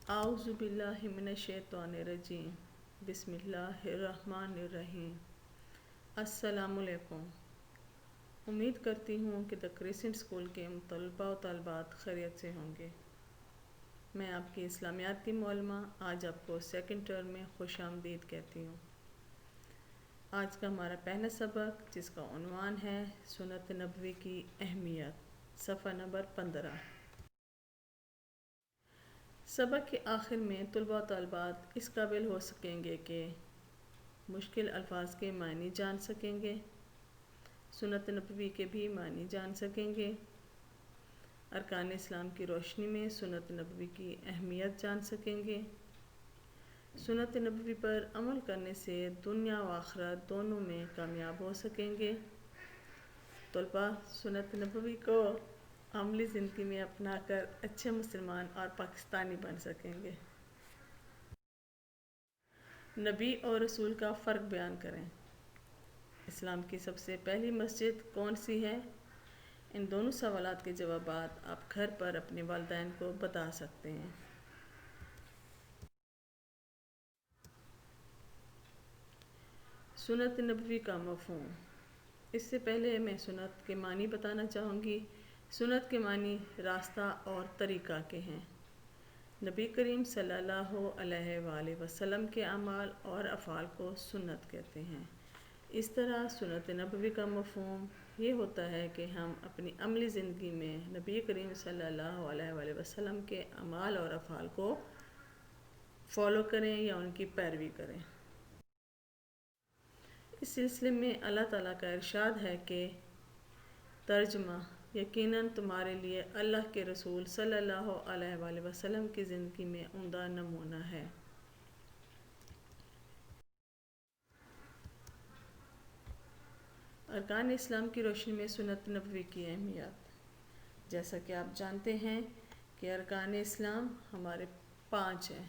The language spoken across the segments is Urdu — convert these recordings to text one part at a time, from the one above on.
اعوذ باللہ من الشیطان الرجیم بسم اللہ الرحمن الرحیم۔ السلام علیکم۔ امید کرتی ہوں کہ دی کریسنٹ اسکول کے طلباء و طالبات خیریت سے ہوں گے۔ میں آپ کی اسلامیات کی معلمہ آج آپ کو سیکنڈ ٹرم میں خوش آمدید کہتی ہوں۔ آج کا ہمارا پہلا سبق جس کا عنوان ہے سنت نبوی کی اہمیت، صفحہ نمبر 15۔ سبق کے آخر میں طلباء و طالبات اس قابل ہو سکیں گے کہ مشکل الفاظ کے معنی جان سکیں گے، سنت نبوی کے بھی معنی جان سکیں گے، ارکان اسلام کی روشنی میں سنت نبوی کی اہمیت جان سکیں گے، سنت نبوی پر عمل کرنے سے دنیا و آخرت دونوں میں کامیاب ہو سکیں گے۔ طلباء سنت نبوی کو عملی زندگی میں اپنا کر اچھے مسلمان اور پاکستانی بن سکیں گے۔ نبی اور رسول کا فرق بیان کریں۔ اسلام کی سب سے پہلی مسجد کون سی ہے؟ ان دونوں سوالات کے جوابات آپ گھر پر اپنے والدین کو بتا سکتے ہیں۔ سنت نبوی کا مفہوم۔ اس سے پہلے میں سنت کے معنی بتانا چاہوں گی۔ سنت کے معنی راستہ اور طریقہ کے ہیں۔ نبی کریم صلی اللہ علیہ وآلہ وسلم کے اعمال اور افعال کو سنت کہتے ہیں۔ اس طرح سنت نبوی کا مفہوم یہ ہوتا ہے کہ ہم اپنی عملی زندگی میں نبی کریم صلی اللہ علیہ وآلہ وسلم کے اعمال اور افعال کو فالو کریں یا ان کی پیروی کریں۔ اس سلسلے میں اللہ تعالیٰ کا ارشاد ہے کہ ترجمہ یقیناً تمہارے لیے اللہ کے رسول صلی اللہ علیہ وآلہ وسلم کی زندگی میں عمدہ نمونہ ہے۔ ارکان اسلام کی روشنی میں سنت نبوی کی اہمیت۔ جیسا کہ آپ جانتے ہیں کہ ارکان اسلام ہمارے 5 ہیں: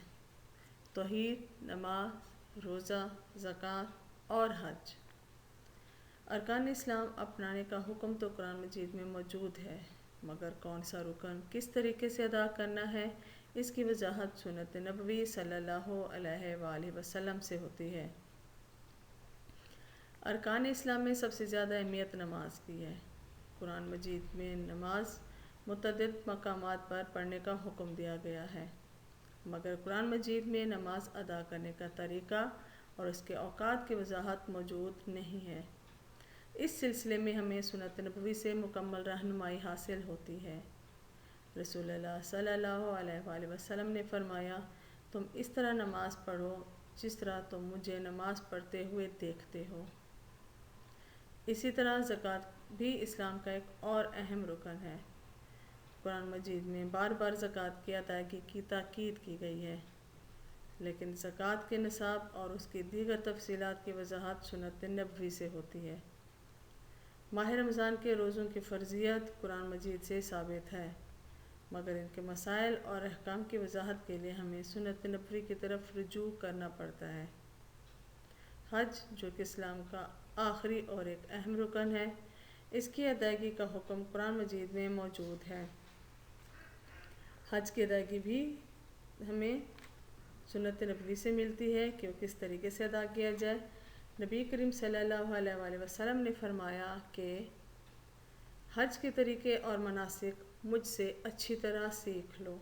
توحید، نماز، روزہ، زکوٰۃ اور حج۔ ارکان اسلام اپنانے کا حکم تو قرآن مجید میں موجود ہے، مگر کون سا رکن کس طریقے سے ادا کرنا ہے اس کی وضاحت سنت نبوی صلی اللہ علیہ وآلہ وسلم سے ہوتی ہے۔ ارکان اسلام میں سب سے زیادہ اہمیت نماز کی ہے۔ قرآن مجید میں نماز متعدد مقامات پر پڑھنے کا حکم دیا گیا ہے، مگر قرآن مجید میں نماز ادا کرنے کا طریقہ اور اس کے اوقات کی وضاحت موجود نہیں ہے۔ اس سلسلے میں ہمیں سنت نبوی سے مکمل رہنمائی حاصل ہوتی ہے۔ رسول اللہ صلی اللہ علیہ وآلہ وسلم نے فرمایا، تم اس طرح نماز پڑھو جس طرح تم مجھے نماز پڑھتے ہوئے دیکھتے ہو۔ اسی طرح زکوٰۃ بھی اسلام کا ایک اور اہم رکن ہے۔ قرآن مجید میں بار بار زکوٰۃ کی ادائیگی کی تاکید کی گئی ہے، لیکن زکوٰۃ کے نصاب اور اس کی دیگر تفصیلات کی وضاحت سنت نبوی سے ہوتی ہے۔ ماہ رمضان کے روزوں کی فرضیت قرآن مجید سے ثابت ہے، مگر ان کے مسائل اور احکام کی وضاحت کے لیے ہمیں سنت نبوی کی طرف رجوع کرنا پڑتا ہے۔ حج، جو کہ اسلام کا آخری اور ایک اہم رکن ہے، اس کی ادائیگی کا حکم قرآن مجید میں موجود ہے۔ حج کی ادائیگی بھی ہمیں سنت نبوی سے ملتی ہے کہ وہ کس طریقے سے ادا کیا جائے۔ نبی کریم صلی اللہ علیہ وآلہ وسلم نے فرمایا کہ حج کے طریقے اور مناسک مجھ سے اچھی طرح سیکھ لو۔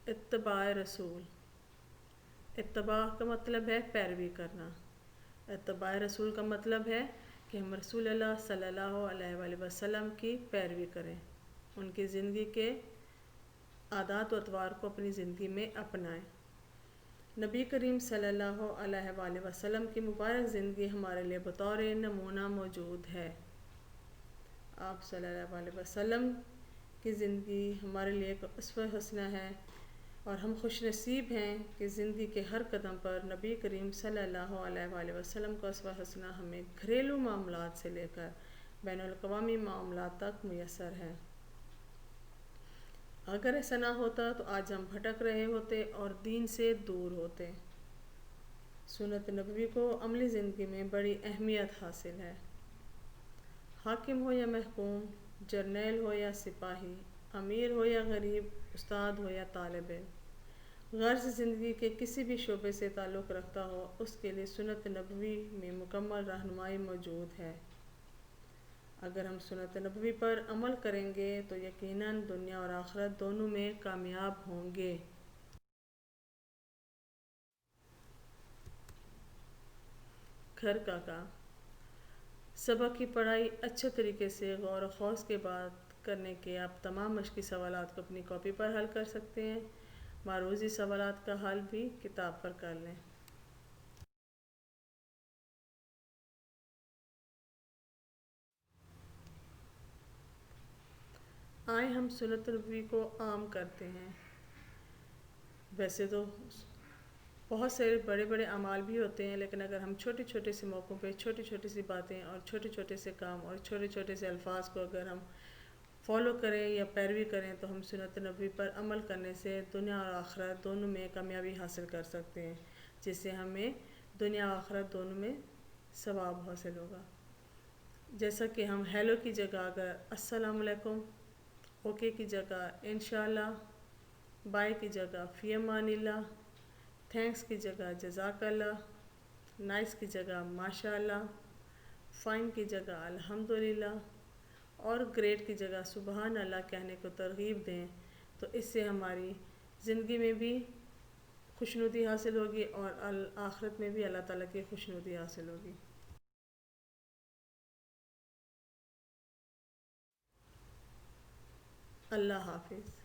اتباع رسول۔ اتباع کا مطلب ہے پیروی کرنا۔ اتباع رسول کا مطلب ہے کہ ہم رسول اللہ صلی اللہ علیہ وآلہ وسلم کی پیروی کریں، ان کی زندگی کے عادات و اطوار کو اپنی زندگی میں اپنائیں۔ نبی کریم صلی اللہ علیہ وآلہ وسلم کی مبارک زندگی ہمارے لیے بطور نمونہ موجود ہے۔ آپ صلی اللہ علیہ وسلم کی زندگی ہمارے لیے ایک اسوہ حسنہ ہے، اور ہم خوش نصیب ہیں کہ زندگی کے ہر قدم پر نبی کریم صلی اللہ علیہ وآلہ وسلم کا اسوہ حسنہ ہمیں گھریلو معاملات سے لے کر بین الاقوامی معاملات تک میسر ہے۔ اگر ایسا نہ ہوتا تو آج ہم بھٹک رہے ہوتے اور دین سے دور ہوتے۔ سنت نبوی کو عملی زندگی میں بڑی اہمیت حاصل ہے۔ حاکم ہو یا محکوم، جرنیل ہو یا سپاہی، امیر ہو یا غریب، استاد ہو یا طالب علم، غرض زندگی کے کسی بھی شعبے سے تعلق رکھتا ہو، اس کے لیے سنت نبوی میں مکمل رہنمائی موجود ہے۔ اگر ہم سنت نبوی پر عمل کریں گے تو یقیناً دنیا اور آخرت دونوں میں کامیاب ہوں گے۔ گھر کا کام۔ سبق کی پڑھائی اچھے طریقے سے غور و خوض کے بعد کرنے کے آپ تمام مشقی سوالات کو اپنی کاپی پر حل کر سکتے ہیں۔ معروضی سوالات کا حل بھی کتاب پر کر لیں۔ آئیں ہم سنت نبوی کو عام کرتے ہیں۔ ویسے تو بہت سے بڑے بڑے اعمال بھی ہوتے ہیں، لیکن اگر ہم چھوٹے چھوٹے سے موقعوں پہ چھوٹی چھوٹی سی باتیں اور چھوٹے چھوٹے سے کام اور چھوٹے چھوٹے سے الفاظ کو اگر ہم فالو کریں یا پیروی کریں تو ہم سنت نبوی پر عمل کرنے سے دنیا اور آخرت دونوں میں کامیابی حاصل کر سکتے ہیں، جس سے ہمیں دنیا اور آخرت دونوں میں ثواب حاصل ہوگا۔ جیسا کہ ہم ہیلو کی جگہ اگر السلام علیکم، اوکے کی جگہ انشاءاللہ، بائے کی جگہ فی امان اللہ، تھینکس کی جگہ جزاک اللہ، نائس کی جگہ ماشاء اللہ، فائن کی جگہ الحمدللہ اور گریٹ کی جگہ سبحان اللہ کہنے کو ترغیب دیں تو اس سے ہماری زندگی میں بھی خوشنودی حاصل ہوگی اور آخرت میں بھی اللہ تعالیٰ کی خوشنودی حاصل ہوگی۔ اللہ حافظ۔